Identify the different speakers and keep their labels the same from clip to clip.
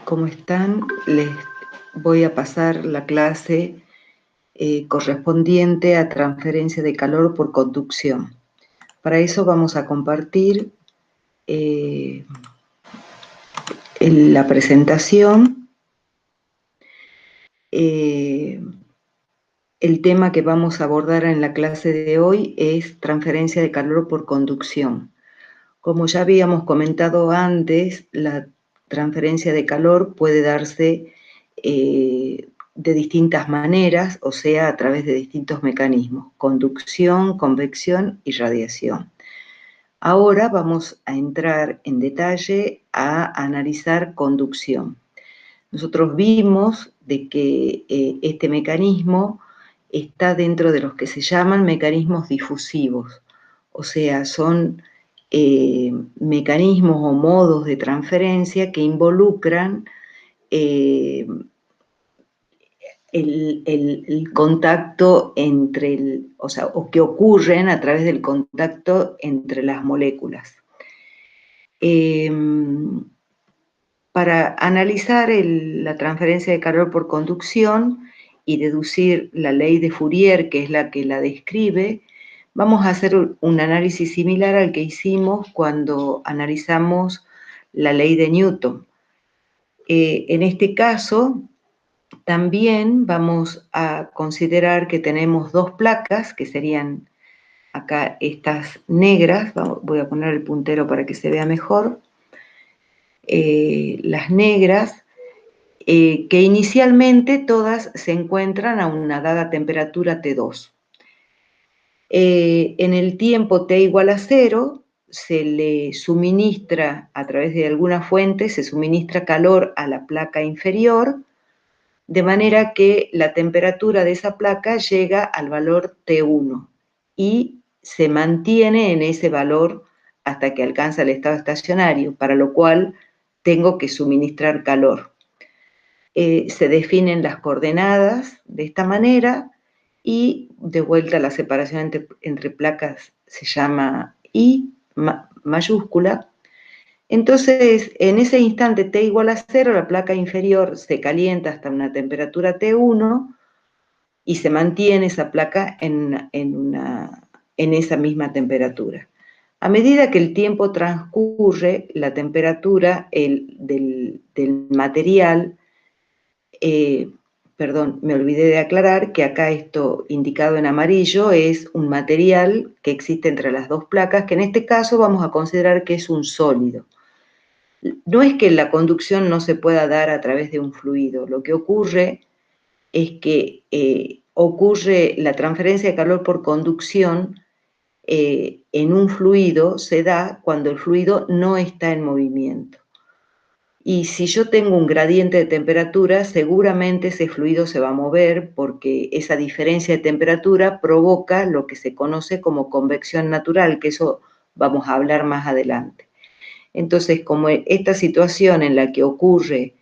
Speaker 1: ¿Cómo están? Les voy a pasar la clase correspondiente a transferencia de calor por conducción. Para eso vamos a compartir la presentación. El tema que vamos a abordar en la clase de hoy es transferencia de calor por conducción. Como ya habíamos comentado antes, la transferencia de calor puede darse de distintas maneras, o sea, a través de distintos mecanismos: conducción, convección y radiación. Ahora vamos a entrar en detalle a analizar conducción. Nosotros vimos de que este mecanismo está dentro de los que se llaman mecanismos difusivos, o sea, son mecanismos o modos de transferencia que involucran el contacto entre, o que ocurren a través del contacto entre las moléculas. Para analizar la transferencia de calor por conducción y deducir la ley de Fourier, que es la que la describe, vamos a hacer un análisis similar al que hicimos cuando analizamos la ley de Newton. En este caso, también vamos a considerar que tenemos dos placas, que serían acá estas negras. Voy a poner el puntero para que se vea mejor. Las negras, que inicialmente todas se encuentran a una dada temperatura T2. En el tiempo T igual a 0, se le suministra, a través de alguna fuente, se suministra calor a la placa inferior, de manera que la temperatura de esa placa llega al valor T1 y se mantiene en ese valor hasta que alcanza el estado estacionario, para lo cual tengo que suministrar calor. Se definen las coordenadas de esta manera y de vuelta la separación entre placas se llama I mayúscula. Entonces, en ese instante T igual a 0, la placa inferior se calienta hasta una temperatura T1 y se mantiene esa placa en esa misma temperatura. A medida que el tiempo transcurre, la temperatura del material, perdón, me olvidé de aclarar que acá esto indicado en amarillo es un material que existe entre las dos placas, que en este caso vamos a considerar que es un sólido. No es que la conducción no se pueda dar a través de un fluido, lo que ocurre es que ocurre la transferencia de calor por conducción en un fluido, se da cuando el fluido no está en movimiento. Y si yo tengo un gradiente de temperatura, seguramente ese fluido se va a mover porque esa diferencia de temperatura provoca lo que se conoce como convección natural, que eso vamos a hablar más adelante. Entonces, como esta situación en la que ocurre,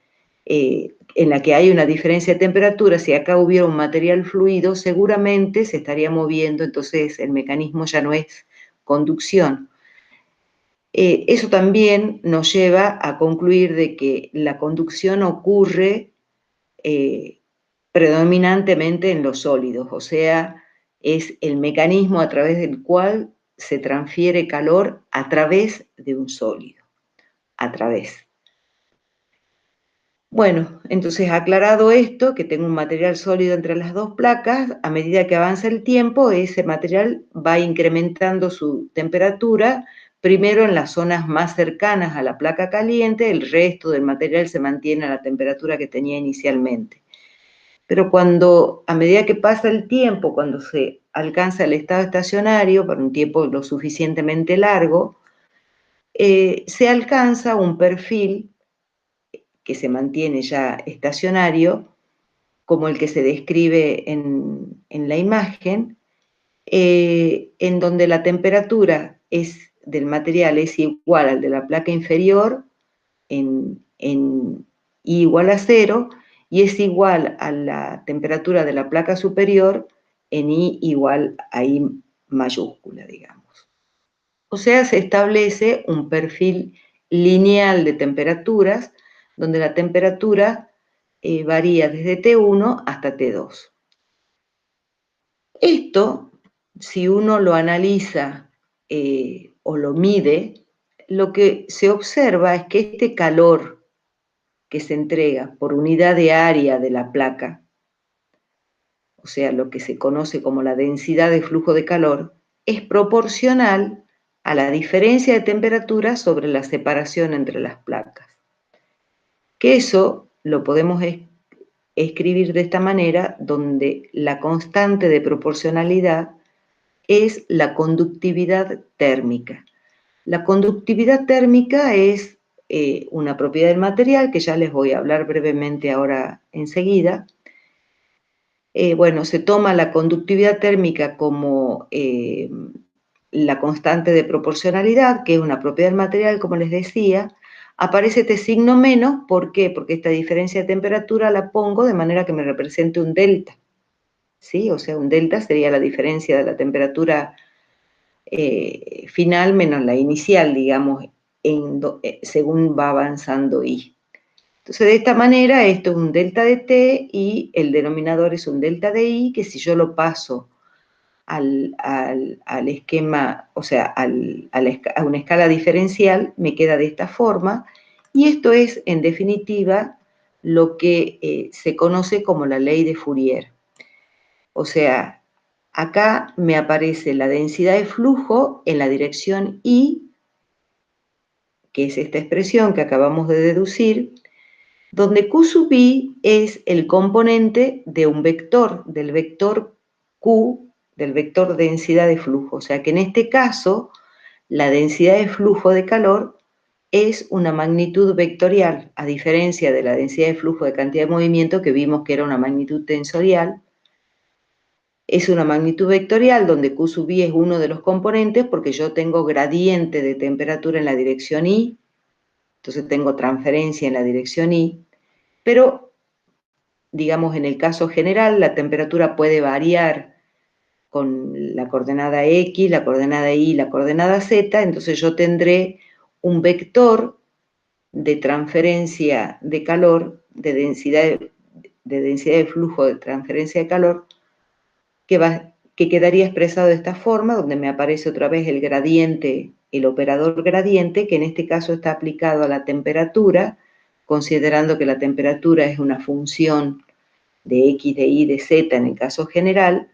Speaker 1: en la que hay una diferencia de temperatura, si acá hubiera un material fluido, seguramente se estaría moviendo, entonces el mecanismo ya no es conducción. Eso también nos lleva a concluir de que la conducción ocurre predominantemente en los sólidos, o sea, es el mecanismo a través del cual se transfiere calor a través de un sólido. A través. Bueno, entonces aclarado esto, que tengo un material sólido entre las dos placas, a medida que avanza el tiempo, ese material va incrementando su temperatura, primero en las zonas más cercanas a la placa caliente, el resto del material se mantiene a la temperatura que tenía inicialmente. Pero a medida que pasa el tiempo, cuando se alcanza el estado estacionario, por un tiempo lo suficientemente largo, se alcanza un perfil que se mantiene ya estacionario, como el que se describe en la imagen, en donde la temperatura del material es igual al de la placa inferior en I igual a 0 y es igual a la temperatura de la placa superior en I igual a I mayúscula, digamos. O sea, se establece un perfil lineal de temperaturas donde la temperatura varía desde T1 hasta T2. Esto, si uno lo analiza o lo mide, lo que se observa es que este calor que se entrega por unidad de área de la placa, o sea, lo que se conoce como la densidad de flujo de calor, es proporcional a la diferencia de temperatura sobre la separación entre las placas. Que eso lo podemos escribir de esta manera, donde la constante de proporcionalidad es la conductividad térmica. La conductividad térmica es una propiedad del material que ya les voy a hablar brevemente ahora enseguida. Bueno, se toma la conductividad térmica como la constante de proporcionalidad, que es una propiedad del material, como les decía. Aparece este signo menos, ¿por qué? Porque esta diferencia de temperatura la pongo de manera que me represente un delta, ¿sí? O sea, un delta sería la diferencia de la temperatura final menos la inicial, digamos, según va avanzando I. Entonces, de esta manera, esto es un delta de T y el denominador es un delta de I, que si yo lo paso al esquema, o sea, a una escala diferencial, me queda de esta forma, y esto es, en definitiva, lo que se conoce como la ley de Fourier. O sea, acá me aparece la densidad de flujo en la dirección I, que es esta expresión que acabamos de deducir, donde Q sub I es el componente de un vector, del vector Q, del vector densidad de flujo. O sea que en este caso, la densidad de flujo de calor es una magnitud vectorial, a diferencia de la densidad de flujo de cantidad de movimiento que vimos que era una magnitud tensorial. Es una magnitud vectorial donde Q sub I es uno de los componentes porque yo tengo gradiente de temperatura en la dirección I, entonces tengo transferencia en la dirección I, pero digamos en el caso general la temperatura puede variar con la coordenada X, la coordenada Y, la coordenada Z, entonces yo tendré un vector de transferencia de calor, de densidad de flujo de transferencia de calor, que quedaría expresado de esta forma, donde me aparece otra vez el gradiente, el operador gradiente, que en este caso está aplicado a la temperatura, considerando que la temperatura es una función de X, de Y, de Z en el caso general,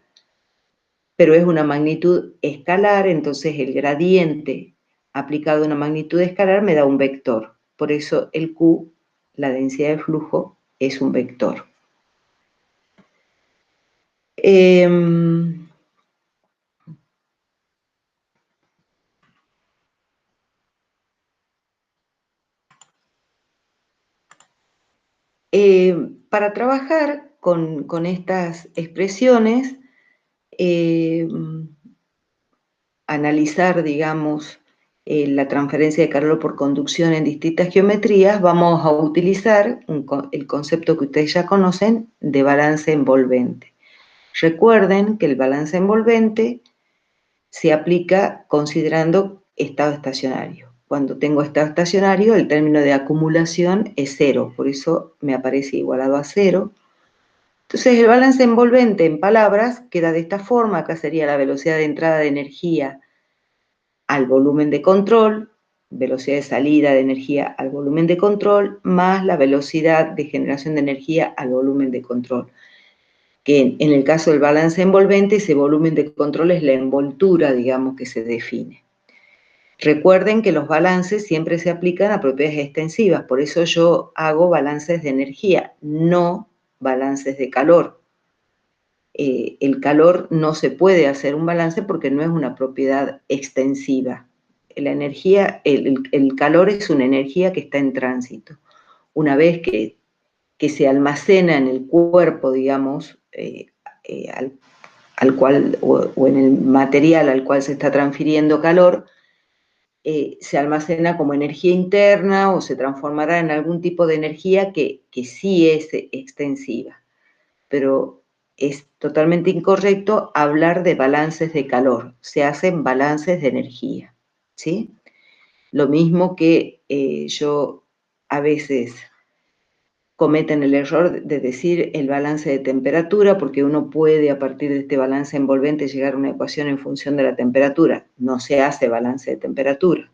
Speaker 1: pero es una magnitud escalar, entonces el gradiente aplicado a una magnitud escalar me da un vector. Por eso el Q, la densidad de flujo, es un vector. Para trabajar con estas expresiones, analizar, digamos, la transferencia de calor por conducción en distintas geometrías, vamos a utilizar el concepto que ustedes ya conocen de balance envolvente. Recuerden que el balance envolvente se aplica considerando estado estacionario. Cuando tengo estado estacionario, el término de acumulación es cero, por eso me aparece igualado a cero. Entonces, el balance envolvente en palabras queda de esta forma. Acá sería la velocidad de entrada de energía al volumen de control, velocidad de salida de energía al volumen de control, más la velocidad de generación de energía al volumen de control. Que en el caso del balance envolvente, ese volumen de control es la envoltura, digamos, que se define. Recuerden que los balances siempre se aplican a propiedades extensivas, por eso yo hago balances de energía, no balances de calor. El calor no se puede hacer un balance porque no es una propiedad extensiva. La energía, el calor es una energía que está en tránsito. Una vez que se almacena en el cuerpo, digamos, al cual, o en el material al cual se está transfiriendo calor, se almacena como energía interna o se transformará en algún tipo de energía que sí es extensiva. Pero es totalmente incorrecto hablar de balances de calor. Se hacen balances de energía, ¿sí? Lo mismo que yo a veces cometen el error de decir el balance de temperatura, porque uno puede a partir de este balance envolvente llegar a una ecuación en función de la temperatura. No se hace balance de temperatura,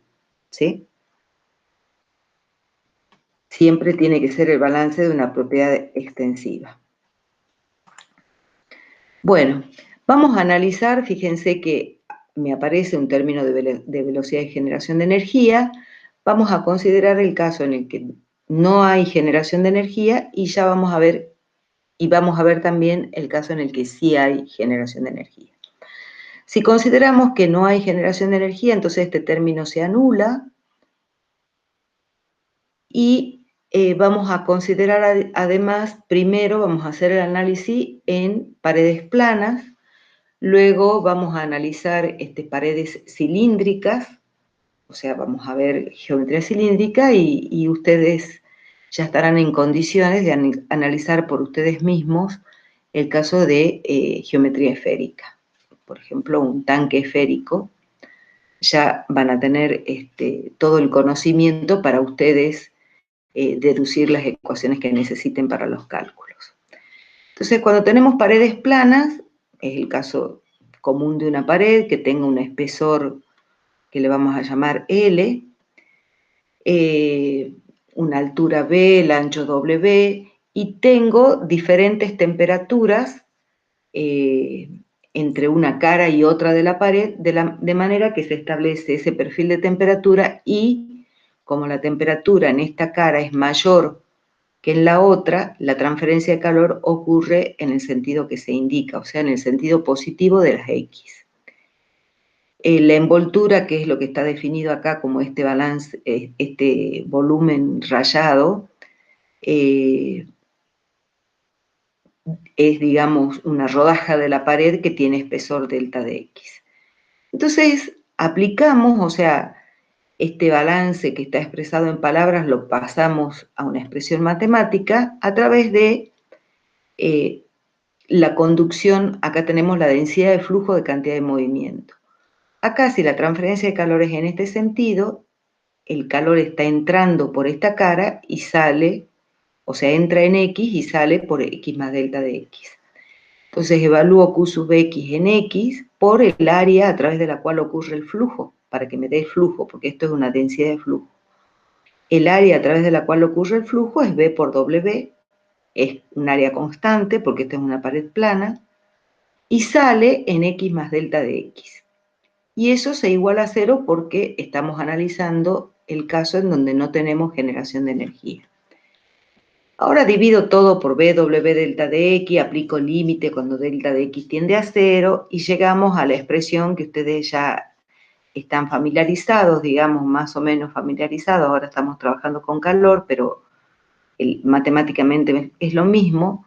Speaker 1: ¿sí? Siempre tiene que ser el balance de una propiedad extensiva. Bueno, vamos a analizar, fíjense que me aparece un término de velocidad de generación de energía. Vamos a considerar el caso en el que no hay generación de energía y ya vamos a ver, y vamos a ver también el caso en el que sí hay generación de energía. Si consideramos que no hay generación de energía, entonces este término se anula y vamos a considerar además, primero vamos a hacer el análisis en paredes planas. Luego vamos a analizar paredes cilíndricas, o sea, vamos a ver geometría cilíndrica y ustedes ya estarán en condiciones de analizar por ustedes mismos el caso de geometría esférica. Por ejemplo, un tanque esférico, ya van a tener todo el conocimiento para ustedes deducir las ecuaciones que necesiten para los cálculos. Entonces, cuando tenemos paredes planas, es el caso común de una pared que tenga un espesor que le vamos a llamar L, una altura B, el ancho W, y tengo diferentes temperaturas entre una cara y otra de la pared, de manera que se establece ese perfil de temperatura y como la temperatura en esta cara es mayor que en la otra, la transferencia de calor ocurre en el sentido que se indica, o sea, en el sentido positivo de las X. La envoltura, que es lo que está definido acá como este balance, este volumen rayado, es, digamos, una rodaja de la pared que tiene espesor delta de X. Entonces, aplicamos, o sea, este balance que está expresado en palabras lo pasamos a una expresión matemática a través de la conducción. Acá tenemos la densidad de flujo de cantidad de movimiento. Acá, si la transferencia de calor es en este sentido, el calor está entrando por esta cara y sale, o sea, entra en X y sale por X más delta de X. Entonces evalúo Q sub X en X por el área a través de la cual ocurre el flujo, para que me dé el flujo, porque esto es una densidad de flujo. El área a través de la cual ocurre el flujo es B por W, es un área constante porque esta es una pared plana, y sale en X más delta de X. Y eso se iguala a cero porque estamos analizando el caso en donde no tenemos generación de energía. Ahora divido todo por BW delta de X, aplico límite cuando delta de X tiende a cero y llegamos a la expresión que ustedes ya están familiarizados, digamos, más o menos familiarizados. Ahora estamos trabajando con calor, pero matemáticamente es lo mismo.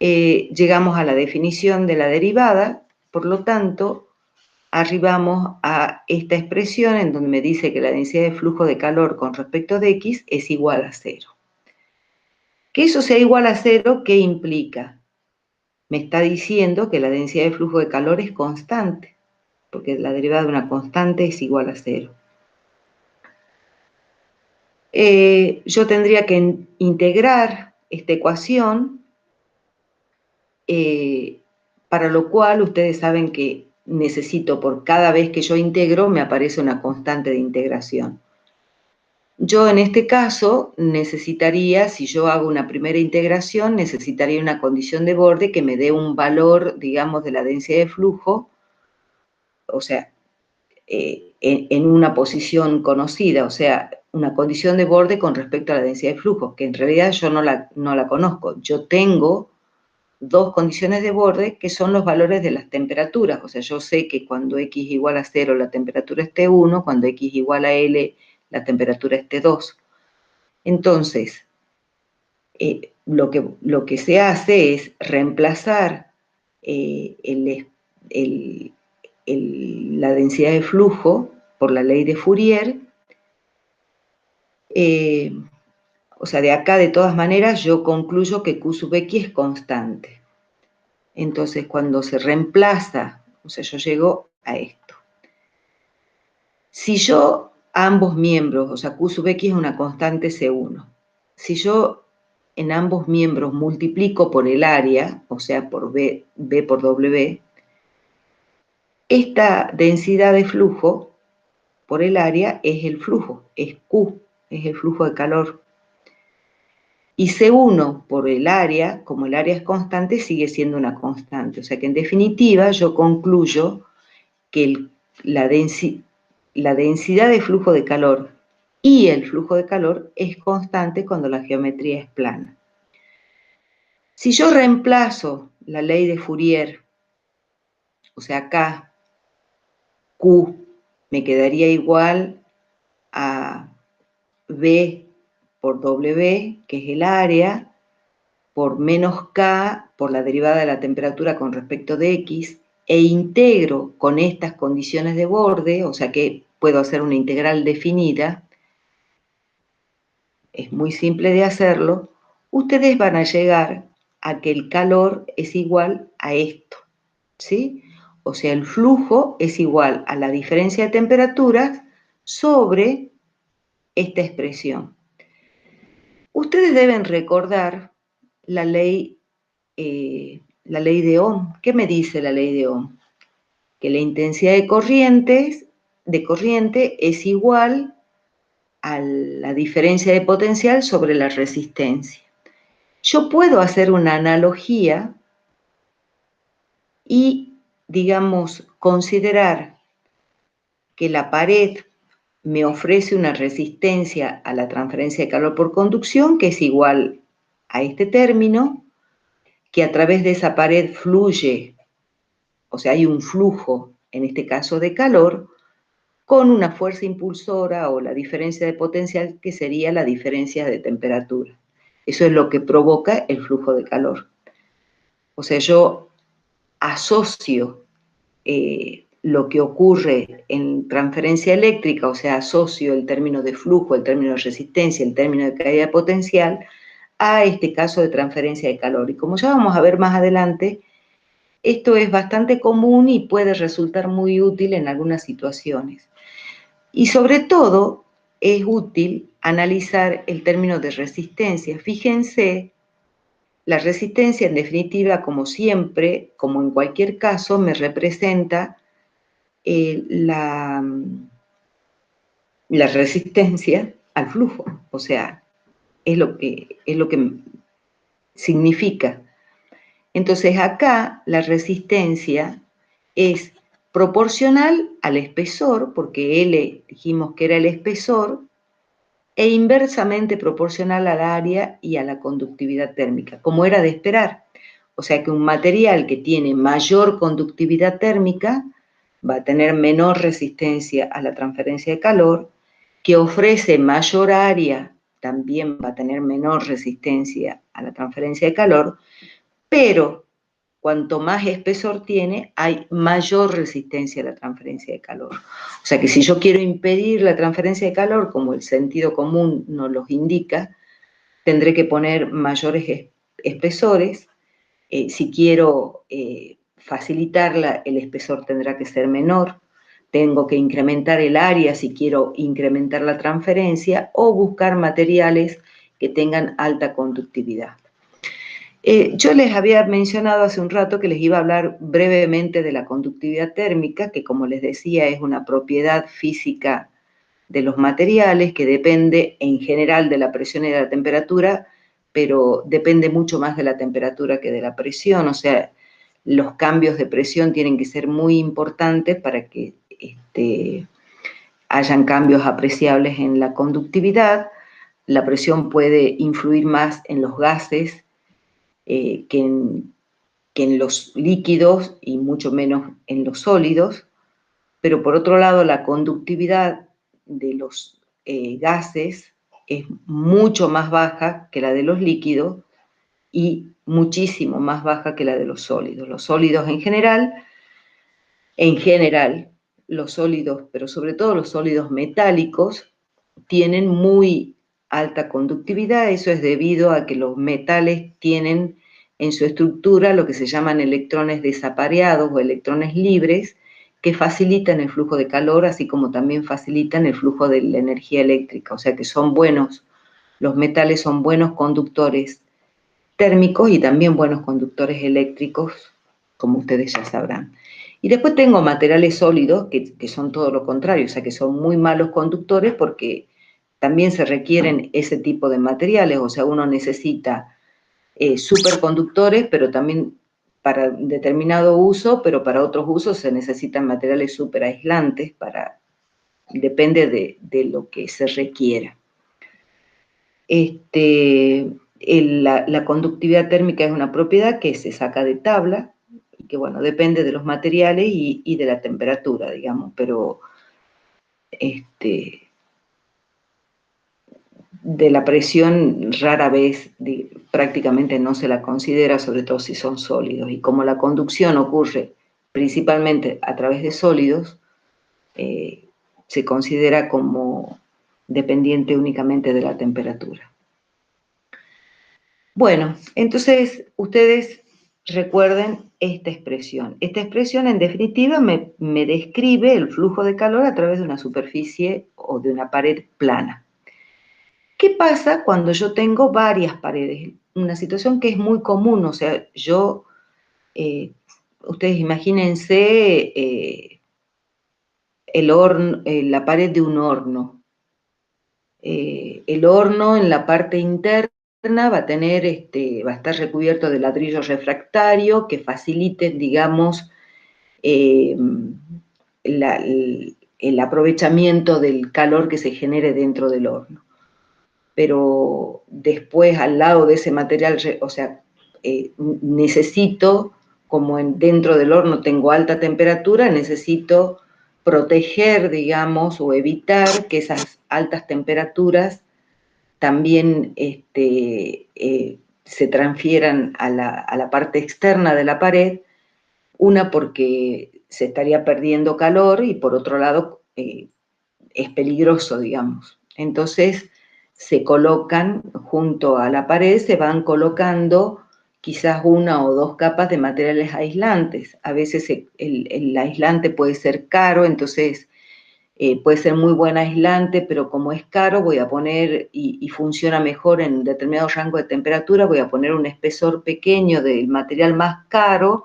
Speaker 1: Llegamos a la definición de la derivada, por lo tanto, arribamos a esta expresión en donde me dice que la densidad de flujo de calor con respecto de X es igual a cero. Que eso sea igual a cero, ¿qué implica? Me está diciendo que la densidad de flujo de calor es constante, porque la derivada de una constante es igual a cero. Yo tendría que integrar esta ecuación, para lo cual ustedes saben que necesito, por cada vez que yo integro, me aparece una constante de integración. Yo en este caso necesitaría, si yo hago una primera integración, necesitaría una condición de borde que me dé un valor, digamos, de la densidad de flujo, o sea, en una posición conocida, o sea, una condición de borde con respecto a la densidad de flujo, que en realidad yo no la conozco. Yo tengo dos condiciones de borde que son los valores de las temperaturas, o sea, yo sé que cuando X igual a 0 la temperatura es T1, cuando X igual a L la temperatura es T2. Entonces, lo que se hace es reemplazar la densidad de flujo por la ley de Fourier. O sea, de acá, de todas maneras, yo concluyo que Q sub X es constante. Entonces, cuando se reemplaza, o sea, yo llego a esto. Si yo, ambos miembros, o sea, Q sub X es una constante C1. Si yo en ambos miembros multiplico por el área, o sea, por B por W, esta densidad de flujo por el área es el flujo, es Q, es el flujo de calor. Y C1 por el área, como el área es constante, sigue siendo una constante. O sea que en definitiva yo concluyo que la densidad de flujo de calor y el flujo de calor es constante cuando la geometría es plana. Si yo reemplazo la ley de Fourier, o sea acá Q me quedaría igual a B por W, que es el área, por menos K por la derivada de la temperatura con respecto de X, e integro con estas condiciones de borde, o sea que puedo hacer una integral definida, es muy simple de hacerlo, ustedes van a llegar a que el calor es igual a esto, ¿sí? O sea, el flujo es igual a la diferencia de temperaturas sobre esta expresión. Ustedes deben recordar la ley de Ohm. ¿Qué me dice la ley de Ohm? Que la intensidad de corriente es igual a la diferencia de potencial sobre la resistencia. Yo puedo hacer una analogía y, digamos, considerar que la pared me ofrece una resistencia a la transferencia de calor por conducción que es igual a este término, que a través de esa pared fluye, o sea, hay un flujo, en este caso de calor, con una fuerza impulsora o la diferencia de potencial que sería la diferencia de temperatura. Eso es lo que provoca el flujo de calor. O sea, yo asocio lo que ocurre en transferencia eléctrica, o sea, asocio el término de flujo, el término de resistencia, el término de caída de potencial, a este caso de transferencia de calor. Y como ya vamos a ver más adelante, esto es bastante común y puede resultar muy útil en algunas situaciones. Y sobre todo, es útil analizar el término de resistencia. Fíjense, la resistencia, en definitiva, como siempre, como en cualquier caso, me representa la resistencia al flujo. O sea, es lo que significa. Entonces, acá la resistencia es proporcional al espesor, porque L dijimos que era el espesor, e inversamente proporcional al área y a la conductividad térmica, como era de esperar. O sea que un material que tiene mayor conductividad térmica va a tener menor resistencia a la transferencia de calor, que ofrece mayor área también va a tener menor resistencia a la transferencia de calor, pero cuanto más espesor tiene, hay mayor resistencia a la transferencia de calor. O sea que si yo quiero impedir la transferencia de calor, como el sentido común nos los indica, tendré que poner mayores espesores. Si quiero facilitarla, el espesor tendrá que ser menor. Tengo que incrementar el área si quiero incrementar la transferencia o buscar materiales que tengan alta conductividad. Yo les había mencionado hace un rato que les iba a hablar brevemente de la conductividad térmica, que como les decía es una propiedad física de los materiales que depende en general de la presión y de la temperatura, pero depende mucho más de la temperatura que de la presión, o sea, los cambios de presión tienen que ser muy importantes para que hayan cambios apreciables en la conductividad. La presión puede influir más en los gases que en los líquidos y mucho menos en los sólidos, pero por otro lado la conductividad de los gases es mucho más baja que la de los líquidos y muchísimo más baja que la de los sólidos. Los sólidos en general, los sólidos, pero sobre todo los sólidos metálicos, tienen muy alta conductividad. Eso es debido a que los metales tienen en su estructura lo que se llaman electrones desapareados o electrones libres, que facilitan el flujo de calor, así como también facilitan el flujo de la energía eléctrica. O sea que son buenos, los metales son buenos conductores térmicos y también buenos conductores eléctricos, como ustedes ya sabrán. Y después tengo materiales sólidos, que son todo lo contrario, o sea, que son muy malos conductores porque también se requieren ese tipo de materiales, o sea, uno necesita superconductores, pero también para determinado uso, pero para otros usos se necesitan materiales super aislantes, depende de lo que se requiera. La conductividad térmica es una propiedad que se saca de tabla y que, bueno, depende de los materiales y de la temperatura, digamos, pero de la presión rara vez, prácticamente no se la considera, sobre todo si son sólidos. Y como la conducción ocurre principalmente a través de sólidos, se considera como dependiente únicamente de la temperatura. Bueno, entonces ustedes recuerden esta expresión. Esta expresión, en definitiva, me describe el flujo de calor a través de una superficie o de una pared plana. ¿Qué pasa cuando yo tengo varias paredes? Una situación que es muy común, o sea, ustedes imagínense la pared de un horno. El horno en la parte interna va a estar recubierto de ladrillo refractario que faciliten, digamos, el aprovechamiento del calor que se genere dentro del horno. Pero después, al lado de ese material, o sea, necesito, como dentro del horno tengo alta temperatura, necesito proteger, digamos, o evitar que esas altas temperaturas también se transfieran a la parte externa de la pared, una porque se estaría perdiendo calor y por otro lado es peligroso, digamos. Entonces se colocan junto a la pared, se van colocando quizás una o dos capas de materiales aislantes. A veces el aislante puede ser caro, entonces puede ser muy buen aislante, pero como es caro voy a poner, y funciona mejor en determinado rango de temperatura, voy a poner un espesor pequeño del material más caro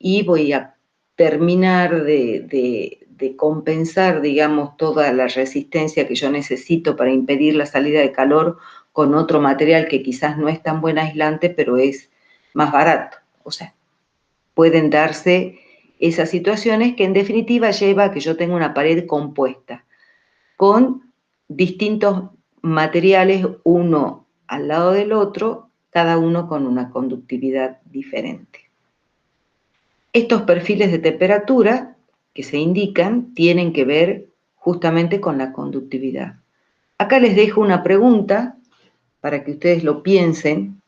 Speaker 1: y voy a terminar de compensar, digamos, toda la resistencia que yo necesito para impedir la salida de calor con otro material que quizás no es tan buen aislante, pero es más barato. O sea, pueden darse esas situaciones que en definitiva lleva a que yo tenga una pared compuesta con distintos materiales, uno al lado del otro, cada uno con una conductividad diferente. Estos perfiles de temperatura que se indican tienen que ver justamente con la conductividad. Acá les dejo una pregunta para que ustedes lo piensen.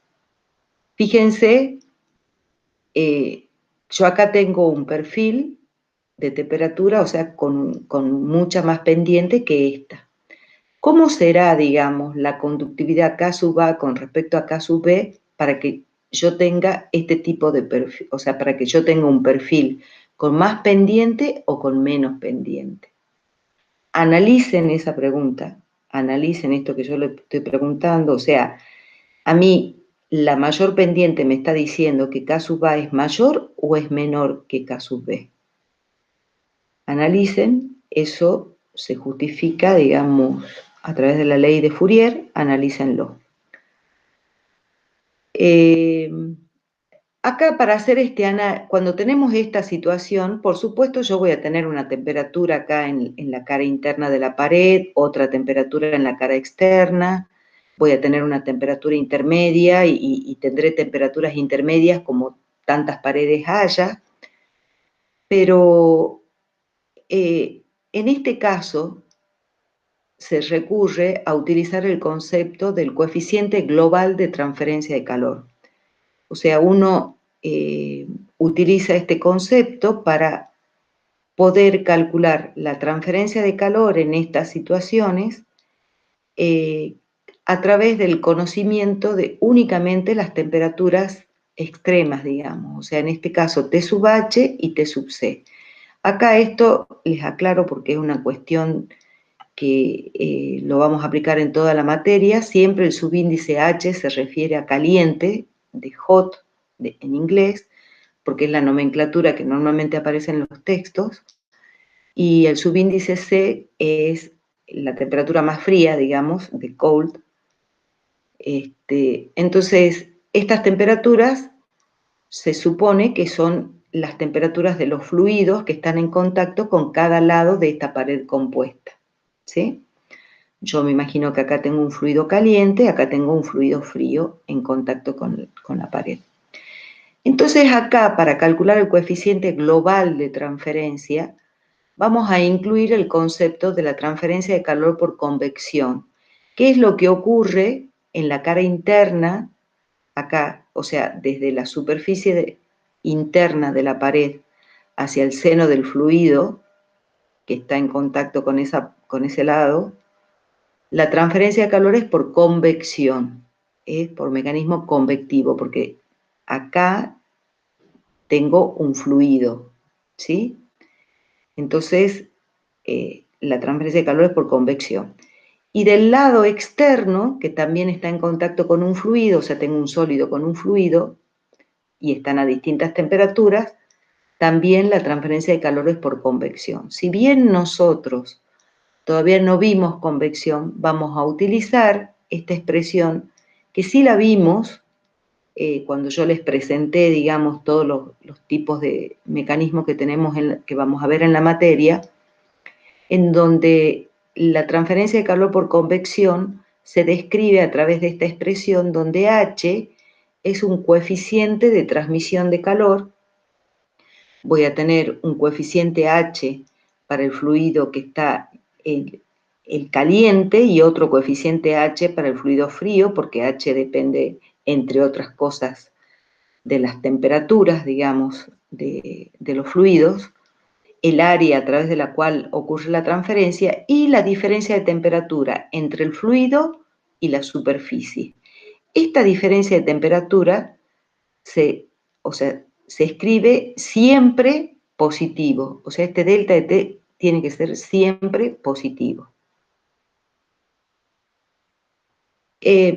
Speaker 1: Fíjense, yo acá tengo un perfil de temperatura, o sea, con mucha más pendiente que esta. ¿Cómo será, digamos, la conductividad K sub A con respecto a K sub B para que yo tenga este tipo de perfil, o sea, para que yo tenga un perfil con más pendiente o con menos pendiente? Analicen esa pregunta, analicen esto que yo le estoy preguntando, o sea, a mí la mayor pendiente me está diciendo que K sub A es mayor o es menor que K sub B. Analicen, eso se justifica, digamos, a través de la ley de Fourier, analícenlo. Acá para hacer cuando tenemos esta situación, por supuesto yo voy a tener una temperatura acá en la cara interna de la pared, otra temperatura en la cara externa, voy a tener una temperatura intermedia y tendré temperaturas intermedias como tantas paredes haya, pero en este caso se recurre a utilizar el concepto del coeficiente global de transferencia de calor. O sea, uno utiliza este concepto para poder calcular la transferencia de calor en estas situaciones a través del conocimiento de únicamente las temperaturas extremas, digamos. O sea, en este caso T sub H y T sub C. Acá esto les aclaro porque es una cuestión que lo vamos a aplicar en toda la materia. Siempre el subíndice H se refiere a caliente, de hot en inglés, porque es la nomenclatura que normalmente aparece en los textos, y el subíndice C es la temperatura más fría, digamos, de cold. Entonces, estas temperaturas se supone que son las temperaturas de los fluidos que están en contacto con cada lado de esta pared compuesta, ¿sí? Yo me imagino que acá tengo un fluido caliente, acá tengo un fluido frío en contacto con la pared. Entonces acá, para calcular el coeficiente global de transferencia, vamos a incluir el concepto de la transferencia de calor por convección. ¿Qué es lo que ocurre en la cara interna, acá, o sea, desde la superficie interna de la pared hacia el seno del fluido que está en contacto con ese lado? La transferencia de calor es por convección, es por mecanismo convectivo, porque acá tengo un fluido, ¿sí? Entonces, la transferencia de calor es por convección. Y del lado externo, que también está en contacto con un fluido, o sea, tengo un sólido con un fluido, y están a distintas temperaturas, también la transferencia de calor es por convección. Si bien nosotros todavía no vimos convección, vamos a utilizar esta expresión que sí la vimos cuando yo les presenté, digamos, todos los tipos de mecanismos que tenemos, que vamos a ver en la materia, en donde la transferencia de calor por convección se describe a través de esta expresión donde H es un coeficiente de transmisión de calor. Voy a tener un coeficiente H para el fluido que está el caliente y otro coeficiente H para el fluido frío, porque H depende, entre otras cosas, de las temperaturas, digamos, de los fluidos, el área a través de la cual ocurre la transferencia y la diferencia de temperatura entre el fluido y la superficie. Esta diferencia de temperatura se escribe siempre positivo, o sea, este delta de T tiene que ser siempre positivo.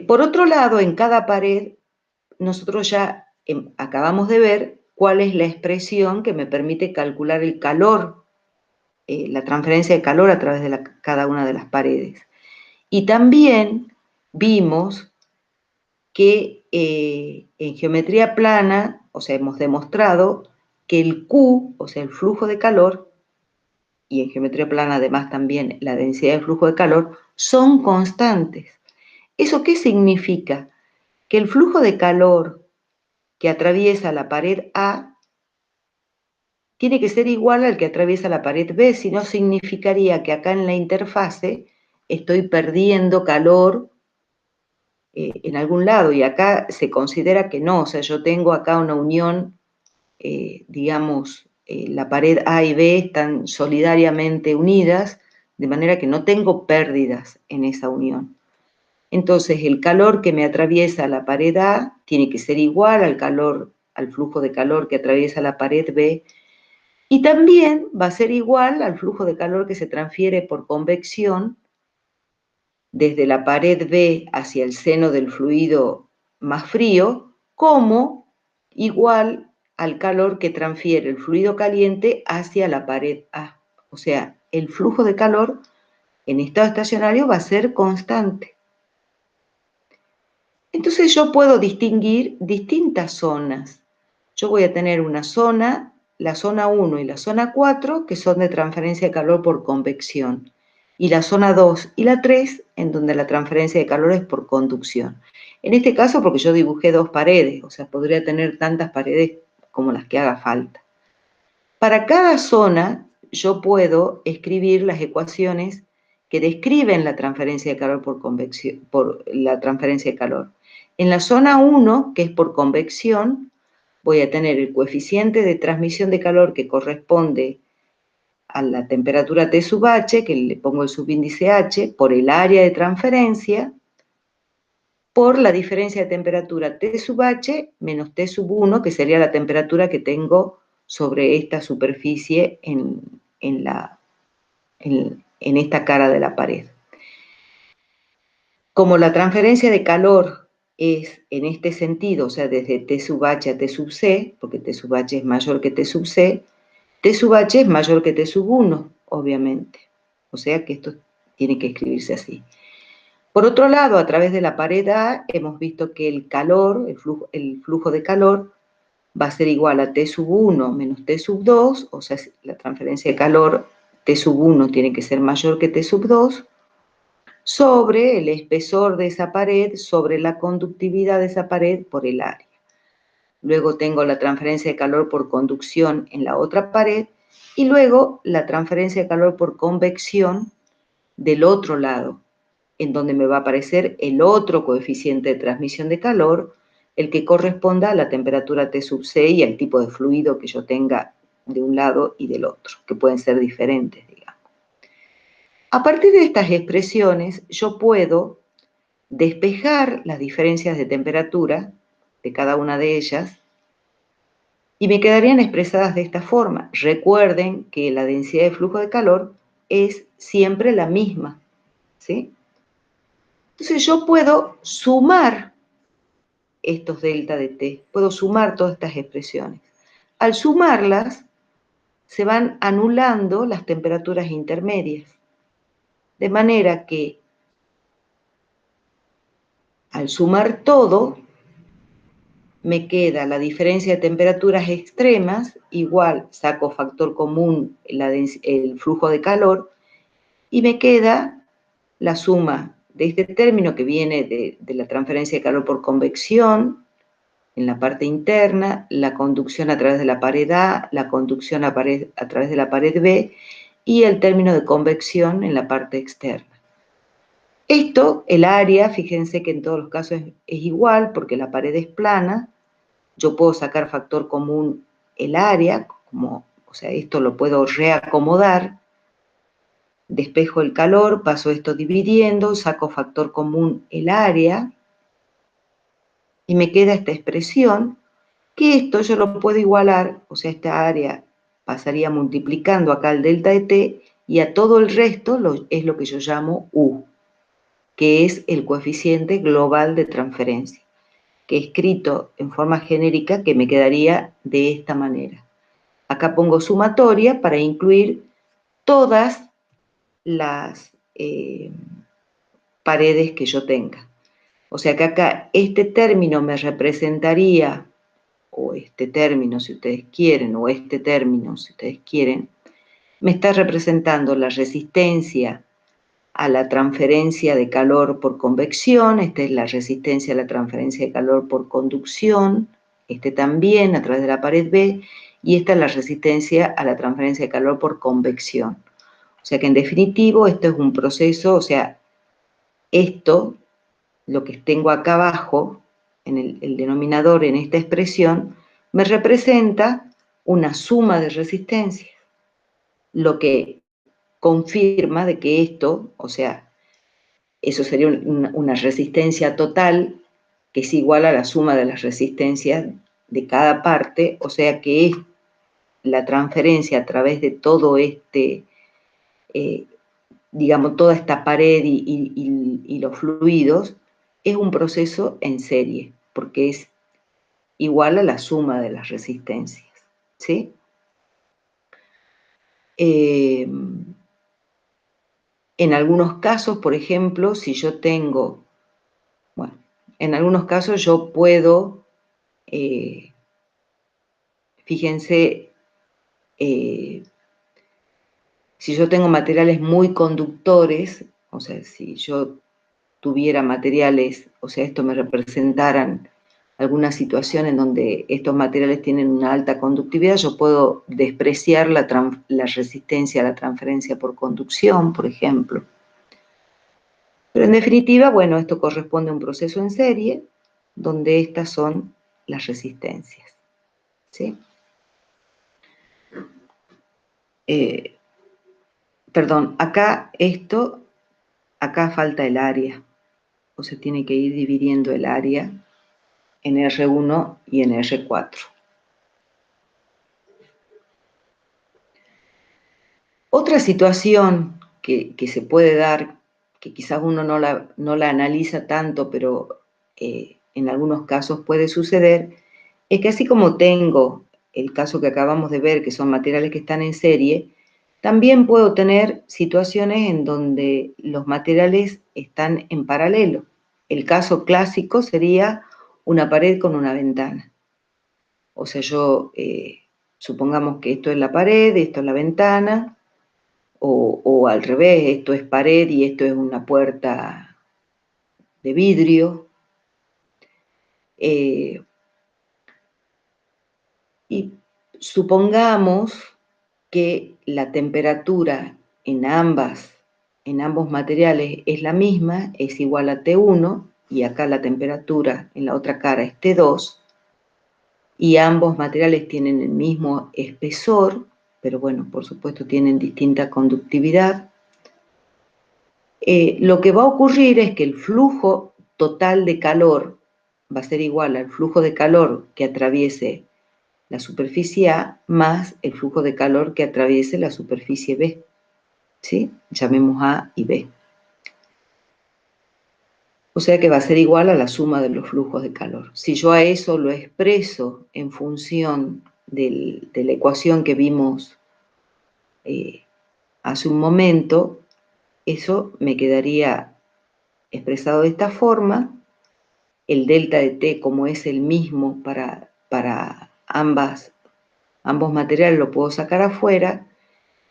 Speaker 1: Por otro lado, en cada pared, nosotros ya acabamos de ver cuál es la expresión que me permite calcular el calor, la transferencia de calor a través de cada una de las paredes. Y también vimos que en geometría plana, o sea, hemos demostrado que el Q, o sea, el flujo de calor, y en geometría plana además también la densidad del flujo de calor, son constantes. ¿Eso qué significa? Que el flujo de calor que atraviesa la pared A tiene que ser igual al que atraviesa la pared B, si no significaría que acá en la interfase estoy perdiendo calor en algún lado, y acá se considera que no, o sea, yo tengo acá una unión, digamos, la pared A y B están solidariamente unidas, de manera que no tengo pérdidas en esa unión. Entonces, el calor que me atraviesa la pared A tiene que ser igual al flujo de calor que atraviesa la pared B, y también va a ser igual al flujo de calor que se transfiere por convección desde la pared B hacia el seno del fluido más frío, como igual al calor que transfiere el fluido caliente hacia la pared A. O sea, el flujo de calor en estado estacionario va a ser constante. Entonces yo puedo distinguir distintas zonas. Yo voy a tener una zona, la zona 1 y la zona 4, que son de transferencia de calor por convección, y la zona 2 y la 3, en donde la transferencia de calor es por conducción. En este caso, porque yo dibujé dos paredes, o sea, podría tener tantas paredes como las que haga falta. Para cada zona, yo puedo escribir las ecuaciones que describen la transferencia de calor por convección, por la transferencia de calor. En la zona 1, que es por convección, voy a tener el coeficiente de transmisión de calor que corresponde a la temperatura T sub H, que le pongo el subíndice H, por el área de transferencia, por la diferencia de temperatura T sub H menos T sub 1, que sería la temperatura que tengo sobre esta superficie en esta cara de la pared. Como la transferencia de calor es en este sentido, o sea, desde T sub H a T sub C, porque T sub H es mayor que T sub C, T sub H es mayor que T sub 1, obviamente. O sea que esto tiene que escribirse así. Por otro lado, a través de la pared A, hemos visto que el calor, el flujo de calor, va a ser igual a T sub 1 menos T sub 2, o sea, la transferencia de calor T sub 1 tiene que ser mayor que T sub 2, sobre el espesor de esa pared, sobre la conductividad de esa pared por el área. Luego tengo la transferencia de calor por conducción en la otra pared y luego la transferencia de calor por convección del otro lado, en donde me va a aparecer el otro coeficiente de transmisión de calor, el que corresponda a la temperatura T sub C y al tipo de fluido que yo tenga de un lado y del otro, que pueden ser diferentes, digamos. A partir de estas expresiones, yo puedo despejar las diferencias de temperatura de cada una de ellas y me quedarían expresadas de esta forma. Recuerden que la densidad de flujo de calor es siempre la misma, ¿sí? Entonces yo puedo sumar estos delta de T, puedo sumar todas estas expresiones. Al sumarlas, se van anulando las temperaturas intermedias, de manera que al sumar todo, me queda la diferencia de temperaturas extremas, igual saco factor común el flujo de calor, y me queda la suma de este término que viene de la transferencia de calor por convección, en la parte interna, la conducción a través de la pared A, la conducción a través de la pared B, y el término de convección en la parte externa. Esto, el área, fíjense que en todos los casos es igual, porque la pared es plana. Yo puedo sacar factor común el área, o sea, esto lo puedo reacomodar, despejo el calor, paso esto dividiendo, saco factor común el área, y me queda esta expresión, que esto yo lo puedo igualar, o sea, esta área pasaría multiplicando acá el delta de T, y a todo el resto es lo que yo llamo U, que es el coeficiente global de transferencia, que escrito en forma genérica que me quedaría de esta manera. Acá pongo sumatoria para incluir todas las paredes que yo tenga. O sea que acá este término me representaría, o este término si ustedes quieren, o este término si ustedes quieren, me está representando la resistencia a la transferencia de calor por convección, esta es la resistencia a la transferencia de calor por conducción, este también a través de la pared B, y esta es la resistencia a la transferencia de calor por convección. O sea que en definitivo esto es un proceso, o sea, esto, lo que tengo acá abajo, en el denominador, en esta expresión, me representa una suma de resistencias, lo que confirma de que esto, o sea, eso sería una resistencia total que es igual a la suma de las resistencias de cada parte, o sea que es la transferencia a través de todo digamos, toda esta pared y los fluidos, es un proceso en serie, porque es igual a la suma de las resistencias, ¿sí? En algunos casos, por ejemplo, si yo tengo, bueno, en algunos casos yo puedo, fíjense, si yo tengo materiales muy conductores, o sea, si yo tuviera materiales, o sea, esto me representaran alguna situación en donde estos materiales tienen una alta conductividad, yo puedo despreciar la resistencia a la transferencia por conducción, por ejemplo. Pero en definitiva, bueno, esto corresponde a un proceso en serie, donde estas son las resistencias, ¿sí? Perdón, acá falta el área, o se tiene que ir dividiendo el área en R1 y en R4. Otra situación que se puede dar, que quizás uno no la analiza tanto, pero en algunos casos puede suceder, es que así como tengo el caso que acabamos de ver, que son materiales que están en serie, también puedo tener situaciones en donde los materiales están en paralelo. El caso clásico sería una pared con una ventana. O sea, supongamos que esto es la pared, esto es la ventana, o al revés, esto es pared y esto es una puerta de vidrio. Y supongamos que la temperatura en ambos materiales es la misma, es igual a T1, y acá la temperatura en la otra cara es T2, y ambos materiales tienen el mismo espesor, pero bueno, por supuesto tienen distinta conductividad. Lo que va a ocurrir es que el flujo total de calor va a ser igual al flujo de calor que atraviese la superficie A más el flujo de calor que atraviese la superficie B, ¿sí? Llamemos A y B. O sea que va a ser igual a la suma de los flujos de calor. Si yo a eso lo expreso en función de la ecuación que vimos hace un momento, eso me quedaría expresado de esta forma. El delta de T, como es el mismo para ambos materiales, lo puedo sacar afuera,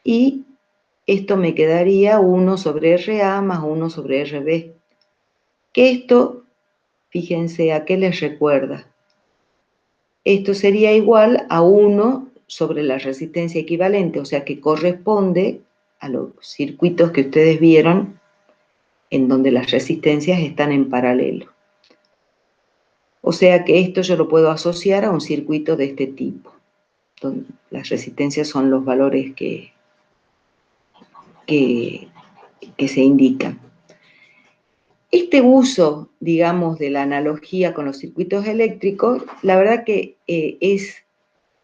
Speaker 1: y esto me quedaría 1 sobre RA más 1 sobre RB. Que esto, fíjense, ¿a qué les recuerda? Esto sería igual a 1 sobre la resistencia equivalente, o sea que corresponde a los circuitos que ustedes vieron en donde las resistencias están en paralelo. O sea que esto yo lo puedo asociar a un circuito de este tipo, donde las resistencias son los valores que se indican. Este uso, digamos, de la analogía con los circuitos eléctricos, la verdad que es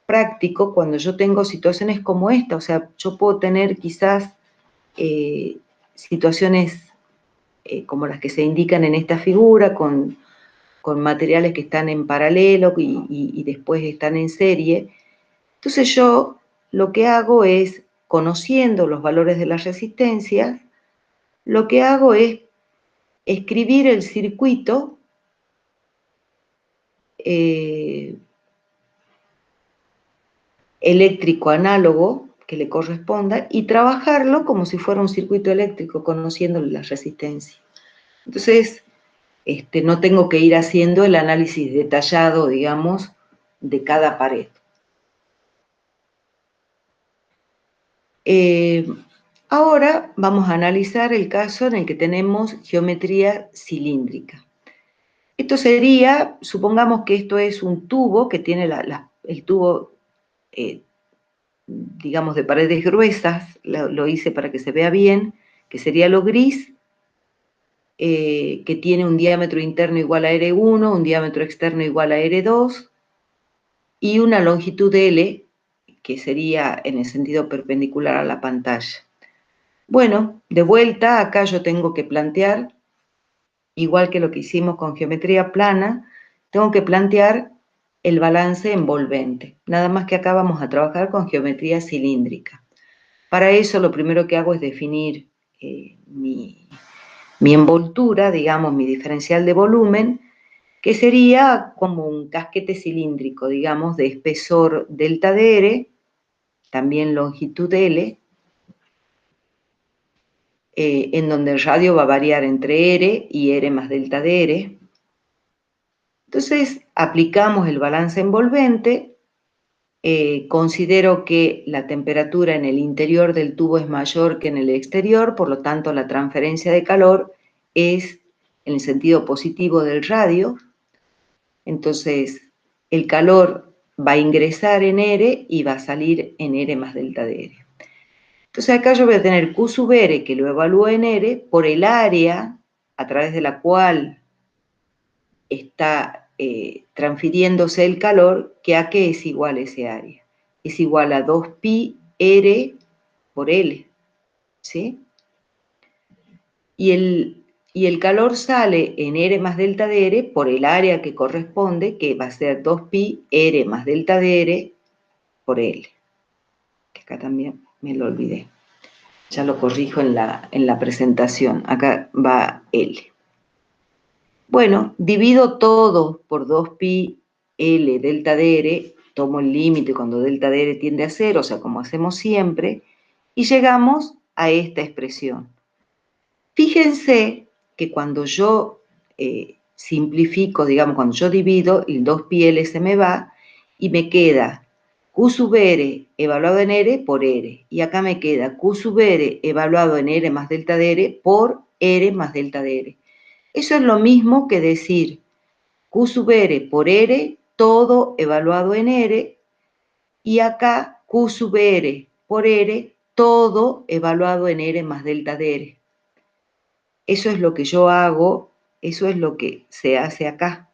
Speaker 1: práctico cuando yo tengo situaciones como esta. O sea, yo puedo tener quizás situaciones como las que se indican en esta figura, con materiales que están en paralelo y después están en serie. Entonces yo lo que hago es, conociendo los valores de las resistencias, lo que hago es escribir el circuito eléctrico análogo que le corresponda y trabajarlo como si fuera un circuito eléctrico, conociendo las resistencias. Entonces, no tengo que ir haciendo el análisis detallado, digamos, de cada pared. Ahora vamos a analizar el caso en el que tenemos geometría cilíndrica. Esto sería, supongamos que esto es un tubo que tiene el tubo, digamos, de paredes gruesas, lo hice para que se vea bien, que sería lo gris, que tiene un diámetro interno igual a R1, un diámetro externo igual a R2, y una longitud L, que sería en el sentido perpendicular a la pantalla. Bueno, de vuelta, acá yo tengo que plantear, igual que lo que hicimos con geometría plana, tengo que plantear el balance envolvente. Nada más que acá vamos a trabajar con geometría cilíndrica. Para eso lo primero que hago es definir mi envoltura, digamos, mi diferencial de volumen, que sería como un casquete cilíndrico, digamos, de espesor delta de R, también longitud L, en donde el radio va a variar entre R y R más delta de R. Entonces, aplicamos el balance envolvente. Considero que la temperatura en el interior del tubo es mayor que en el exterior, por lo tanto, la transferencia de calor es en el sentido positivo del radio. Entonces, el calor va a ingresar en R y va a salir en R más delta de R. Entonces acá yo voy a tener Q sub R, que lo evalúo en R, por el área a través de la cual está transfiriéndose el calor, que a qué es igual ese área. Es igual a 2pi R por L, ¿sí? Y y el calor sale en R más delta de R por el área que corresponde, que va a ser 2pi R más delta de R por L. Que acá también me lo olvidé. Ya lo corrijo en la presentación. Acá va L. Bueno, divido todo por 2pi L delta de R, tomo el límite cuando delta de R tiende a 0, o sea, como hacemos siempre, y llegamos a esta expresión. Fíjense que cuando yo simplifico, digamos, cuando yo divido, el 2pi L se me va y me queda Q sub R evaluado en R por R. Y acá me queda Q sub R evaluado en R más delta de R por R más delta de R. Eso es lo mismo que decir Q sub R por R, todo evaluado en R, y acá Q sub R por R, todo evaluado en R más delta de R. Eso es lo que yo hago, eso es lo que se hace acá.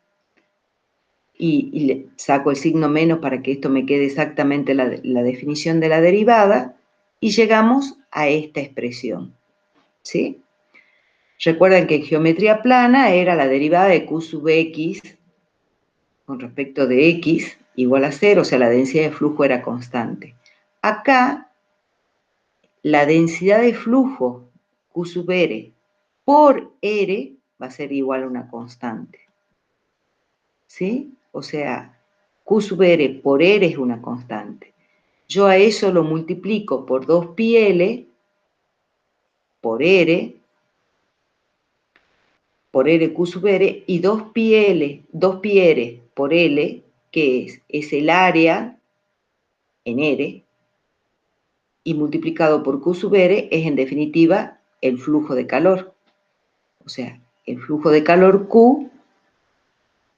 Speaker 1: Y le saco el signo menos para que esto me quede exactamente la definición de la derivada, y llegamos a esta expresión, ¿sí? Recuerden que en geometría plana era la derivada de Q sub X con respecto de X igual a 0, o sea, la densidad de flujo era constante. Acá, la densidad de flujo Q sub R por R va a ser igual a una constante, ¿sí? O sea, Q sub R por R es una constante. Yo a eso lo multiplico por 2pi L por R Q sub R, y 2pi R por L, que es el área en R, y multiplicado por Q sub R es en definitiva el flujo de calor. O sea, el flujo de calor Q,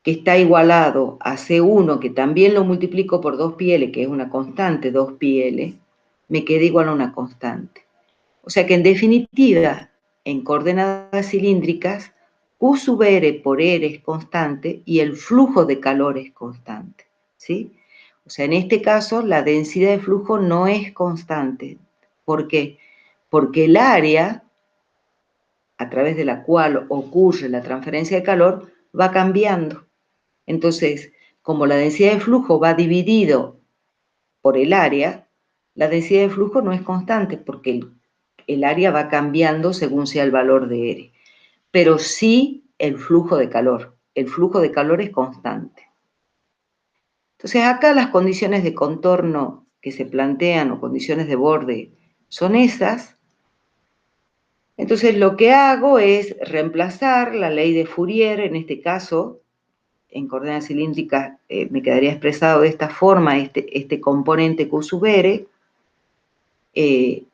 Speaker 1: que está igualado a C1, que también lo multiplico por 2pi L, que es una constante, 2pi L, me queda igual a una constante. O sea que en definitiva, en coordenadas cilíndricas, Q sub R por R es constante y el flujo de calor es constante, ¿sí? O sea, en este caso, la densidad de flujo no es constante. ¿Por qué? Porque el área a través de la cual ocurre la transferencia de calor va cambiando. Entonces, como la densidad de flujo va dividido por el área, la densidad de flujo no es constante porque el área va cambiando según sea el valor de R. Pero sí el flujo de calor. El flujo de calor es constante. Entonces acá las condiciones de contorno que se plantean o condiciones de borde son esas. Entonces lo que hago es reemplazar la ley de Fourier, en este caso, en coordenadas cilíndricas me quedaría expresado de esta forma este componente Q sub R,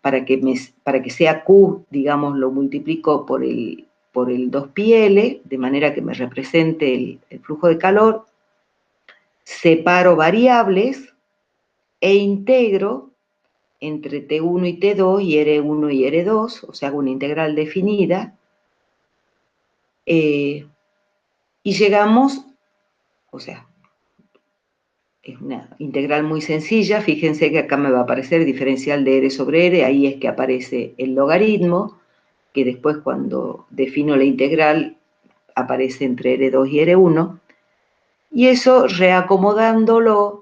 Speaker 1: para que sea Q, digamos, lo multiplico por el 2pi L, de manera que me represente el flujo de calor, separo variables e integro entre T1 y T2 y R1 y R2, o sea, hago una integral definida, y llegamos, o sea, es una integral muy sencilla, fíjense que acá me va a aparecer diferencial de R sobre R, ahí es que aparece el logaritmo, que después cuando defino la integral aparece entre R2 y R1, y eso reacomodándolo,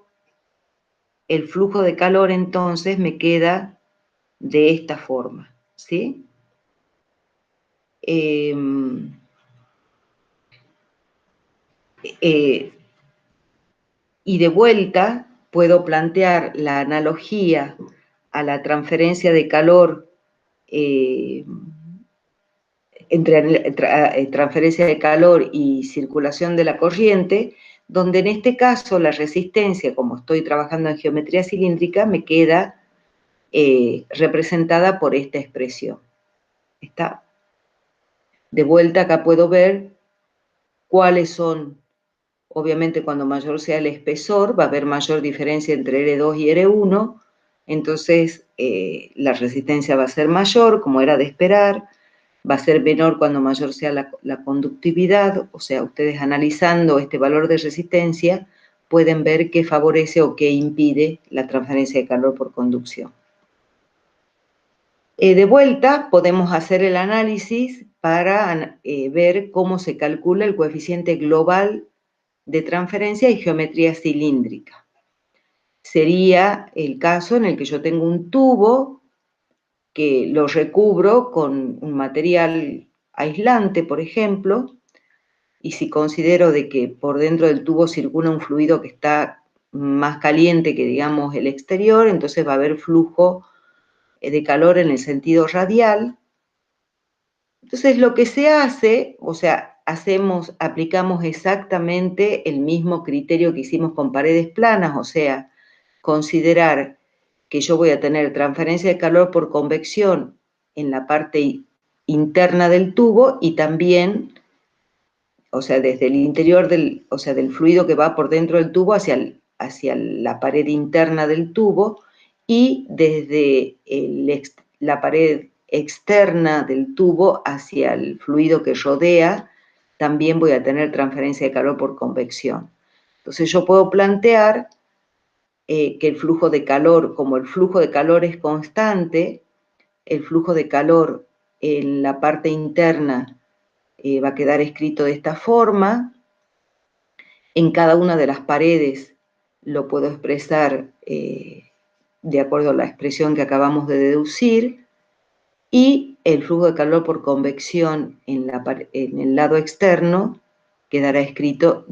Speaker 1: el flujo de calor entonces me queda de esta forma, ¿sí? Y de vuelta puedo plantear la analogía a la transferencia de calor entre transferencia de calor y circulación de la corriente, donde en este caso la resistencia, como estoy trabajando en geometría cilíndrica, me queda representada por esta expresión. ¿Está? De vuelta acá puedo ver cuáles son, obviamente cuando mayor sea el espesor, va a haber mayor diferencia entre R2 y R1, entonces la resistencia va a ser mayor, como era de esperar, va a ser menor cuando mayor sea la conductividad, o sea, ustedes analizando este valor de resistencia pueden ver qué favorece o qué impide la transferencia de calor por conducción. De vuelta, podemos hacer el análisis para ver cómo se calcula el coeficiente global de transferencia y geometría cilíndrica. Sería el caso en el que yo tengo un tubo que lo recubro con un material aislante, por ejemplo, y si considero de que por dentro del tubo circula un fluido que está más caliente que, digamos, el exterior, entonces va a haber flujo de calor en el sentido radial. Entonces lo que se hace, o sea, aplicamos exactamente el mismo criterio que hicimos con paredes planas, o sea, considerar que yo voy a tener transferencia de calor por convección en la parte interna del tubo y también, o sea, desde el interior del fluido que va por dentro del tubo hacia la pared interna del tubo y desde la pared externa del tubo hacia el fluido que rodea, también voy a tener transferencia de calor por convección. Entonces yo puedo plantear que el flujo de calor, como el flujo de calor es constante, el flujo de calor en la parte interna va a quedar escrito de esta forma. En cada una de las paredes lo puedo expresar de acuerdo a la expresión que acabamos de deducir, y el flujo de calor por convección en el lado externo quedará escrito,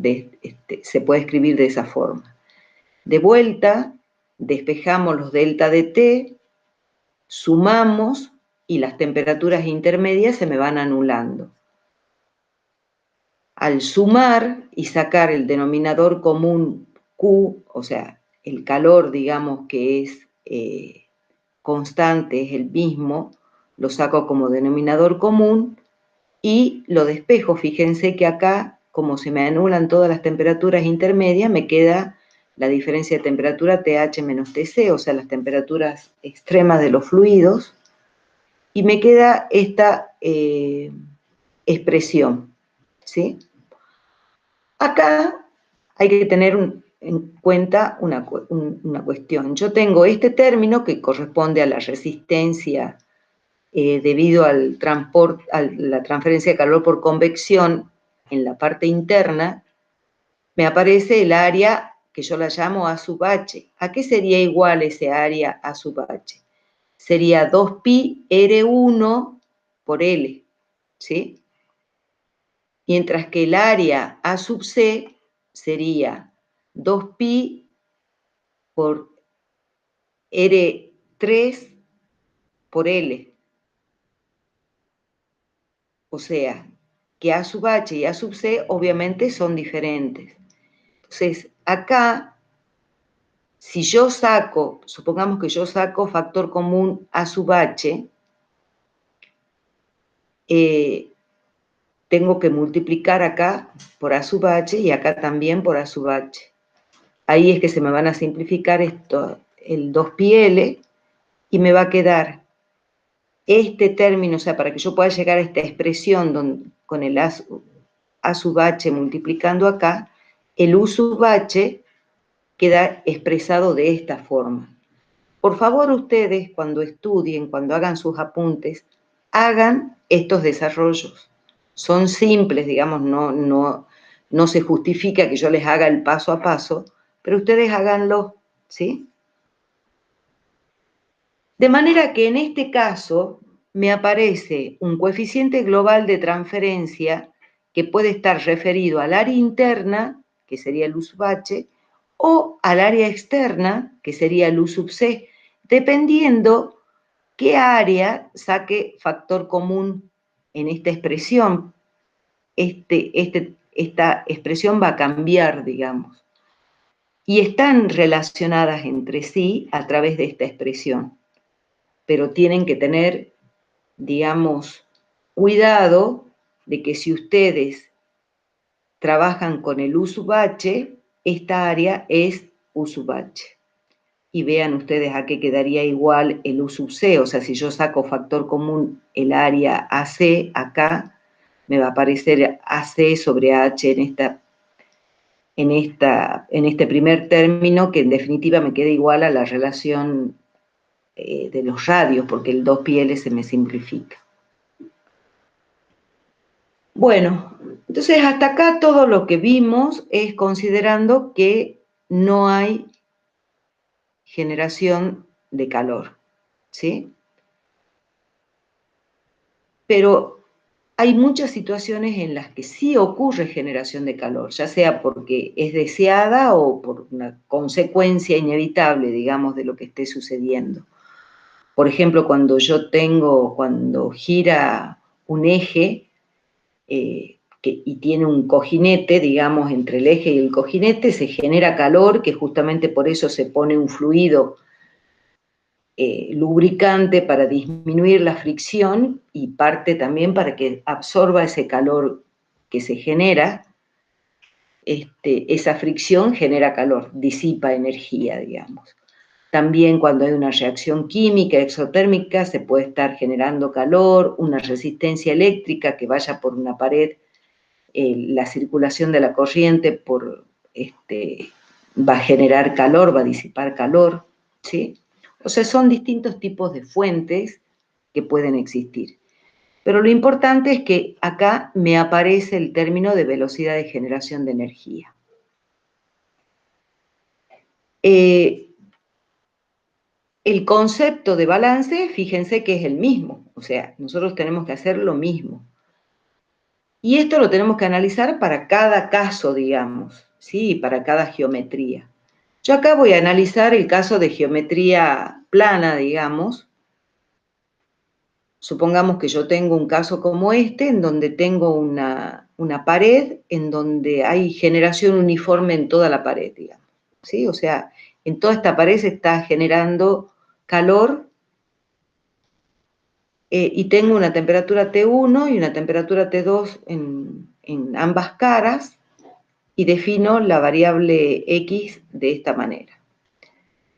Speaker 1: se puede escribir de esa forma. De vuelta, despejamos los delta de T, sumamos y las temperaturas intermedias se me van anulando. Al sumar y sacar el denominador común Q, o sea, el calor, digamos, que es constante, es el mismo, lo saco como denominador común y lo despejo. Fíjense que acá, como se me anulan todas las temperaturas intermedias, me queda la diferencia de temperatura TH menos TC, o sea, las temperaturas extremas de los fluidos, y me queda esta expresión, ¿sí? Acá hay que tener en cuenta una cuestión. Yo tengo este término que corresponde a la resistencia debido a la transferencia de calor por convección en la parte interna. Me aparece el área que yo la llamo A sub H. ¿A qué sería igual ese área A sub H? Sería 2pi R1 por L, ¿sí? Mientras que el área A sub C sería 2pi por R3 por L. O sea, que A sub H y A sub C obviamente son diferentes. Entonces, acá, si yo saco, supongamos que yo saco factor común A sub H, tengo que multiplicar acá por A sub H y acá también por A sub H. Ahí es que se me van a simplificar esto, el 2πL, y me va a quedar este término, o sea, para que yo pueda llegar a esta expresión con el A sub H multiplicando acá, el U sub H queda expresado de esta forma. Por favor, ustedes, cuando estudien, cuando hagan sus apuntes, hagan estos desarrollos. Son simples, digamos, no se justifica que yo les haga el paso a paso, pero ustedes háganlo, ¿sí? De manera que en este caso me aparece un coeficiente global de transferencia que puede estar referido al área interna, que sería el U sub H, o al área externa, que sería el U sub C, dependiendo qué área saque factor común en esta expresión. Esta expresión va a cambiar, digamos, y están relacionadas entre sí a través de esta expresión, pero tienen que tener, digamos, cuidado de que si ustedes trabajan con el U sub H, esta área es U sub H. Y vean ustedes a qué quedaría igual el U sub C, o sea, si yo saco factor común el área AC, acá me va a aparecer AC sobre H en este primer término, que en definitiva me queda igual a la relación de los radios, porque el 2πL se me simplifica. Bueno, entonces hasta acá todo lo que vimos es considerando que no hay generación de calor, ¿sí? Pero hay muchas situaciones en las que sí ocurre generación de calor, ya sea porque es deseada o por una consecuencia inevitable, digamos, de lo que esté sucediendo. Por ejemplo, cuando gira un eje y tiene un cojinete, digamos, entre el eje y el cojinete, se genera calor, que justamente por eso se pone un fluido lubricante para disminuir la fricción y parte también para que absorba ese calor que se genera. Esa fricción genera calor, disipa energía, digamos. También cuando hay una reacción química exotérmica se puede estar generando calor, una resistencia eléctrica que vaya por una pared, la circulación de la corriente va a generar calor, va a disipar calor, ¿sí? O sea, son distintos tipos de fuentes que pueden existir. Pero lo importante es que acá me aparece el término de velocidad de generación de energía. El concepto de balance, fíjense que es el mismo, o sea, nosotros tenemos que hacer lo mismo. Y esto lo tenemos que analizar para cada caso, digamos, ¿sí? Para cada geometría. Yo acá voy a analizar el caso de geometría plana, digamos. Supongamos que yo tengo un caso como este, en donde tengo una pared, en donde hay generación uniforme en toda la pared, digamos, ¿sí? O sea, en toda esta pared se está generando calor y tengo una temperatura T1 y una temperatura T2 en ambas caras y defino la variable X de esta manera.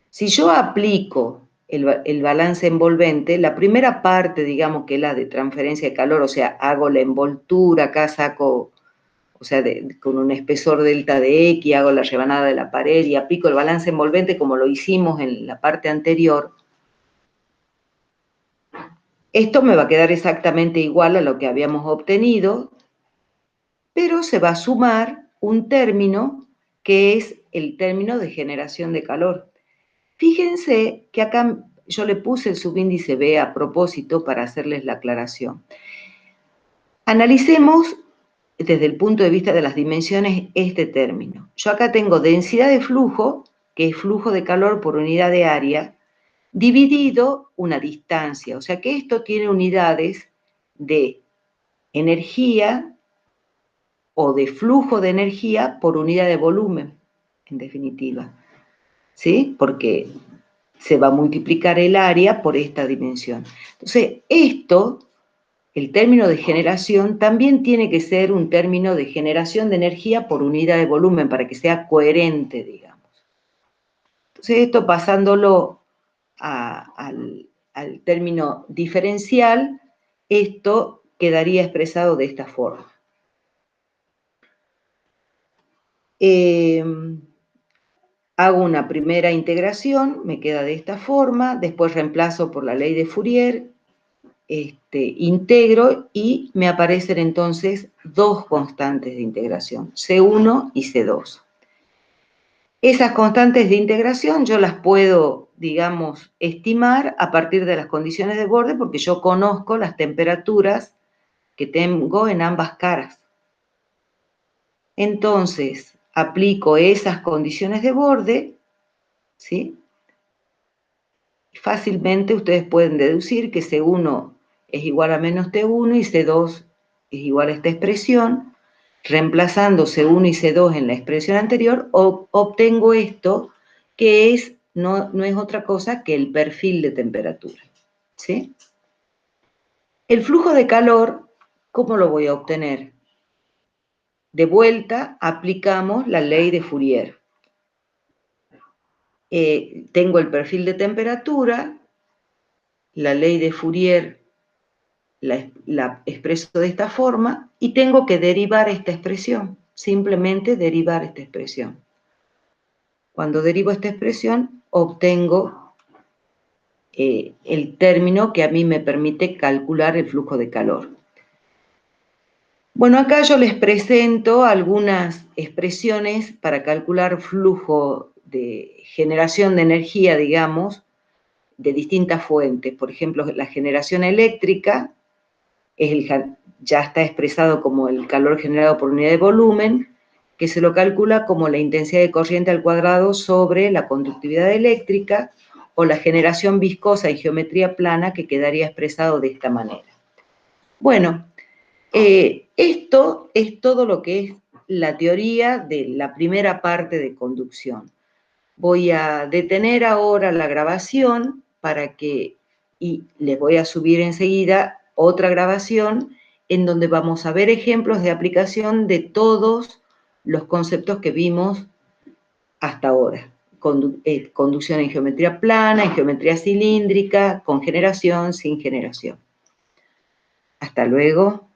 Speaker 1: Si yo aplico el balance envolvente, la primera parte, digamos que es la de transferencia de calor, o sea, hago la envoltura, acá saco, o sea, con un espesor delta de X, hago la rebanada de la pared y aplico el balance envolvente como lo hicimos en la parte anterior. Esto me va a quedar exactamente igual a lo que habíamos obtenido, pero se va a sumar un término que es el término de generación de calor. Fíjense que acá yo le puse el subíndice B a propósito para hacerles la aclaración. Analicemos desde el punto de vista de las dimensiones este término. Yo acá tengo densidad de flujo, que es flujo de calor por unidad de área, dividido una distancia. O sea que esto tiene unidades de energía o de flujo de energía por unidad de volumen, en definitiva. ¿Sí? Porque se va a multiplicar el área por esta dimensión. Entonces, el término de generación, también tiene que ser un término de generación de energía por unidad de volumen, para que sea coherente, digamos. Entonces, esto pasándolo al término diferencial, esto quedaría expresado de esta forma. Hago una primera integración, me queda de esta forma, después reemplazo por la ley de Fourier, integro y me aparecen entonces dos constantes de integración, C1 y C2. Esas constantes de integración yo las puedo, digamos, estimar a partir de las condiciones de borde porque yo conozco las temperaturas que tengo en ambas caras. Entonces, aplico esas condiciones de borde, ¿sí? Fácilmente ustedes pueden deducir que C1 es igual a menos T1 y C2 es igual a esta expresión. Reemplazando C1 y C2 en la expresión anterior, obtengo esto, que no es otra cosa que el perfil de temperatura, ¿sí? El flujo de calor, ¿cómo lo voy a obtener? De vuelta, aplicamos la ley de Fourier. Tengo el perfil de temperatura, la ley de Fourier la expreso de esta forma y tengo que derivar esta expresión, simplemente derivar esta expresión. Cuando derivo esta expresión, obtengo el término que a mí me permite calcular el flujo de calor. Bueno, acá yo les presento algunas expresiones para calcular flujo de generación de energía, digamos, de distintas fuentes. Por ejemplo, la generación eléctrica ya está expresado como el calor generado por unidad de volumen, que se lo calcula como la intensidad de corriente al cuadrado sobre la conductividad eléctrica, o la generación viscosa en geometría plana, que quedaría expresado de esta manera. Bueno, esto es todo lo que es la teoría de la primera parte de conducción. Voy a detener ahora la grabación y les voy a subir enseguida otra grabación en donde vamos a ver ejemplos de aplicación de todos los conceptos que vimos hasta ahora. Conducción en geometría plana, en geometría cilíndrica, con generación, sin generación. Hasta luego.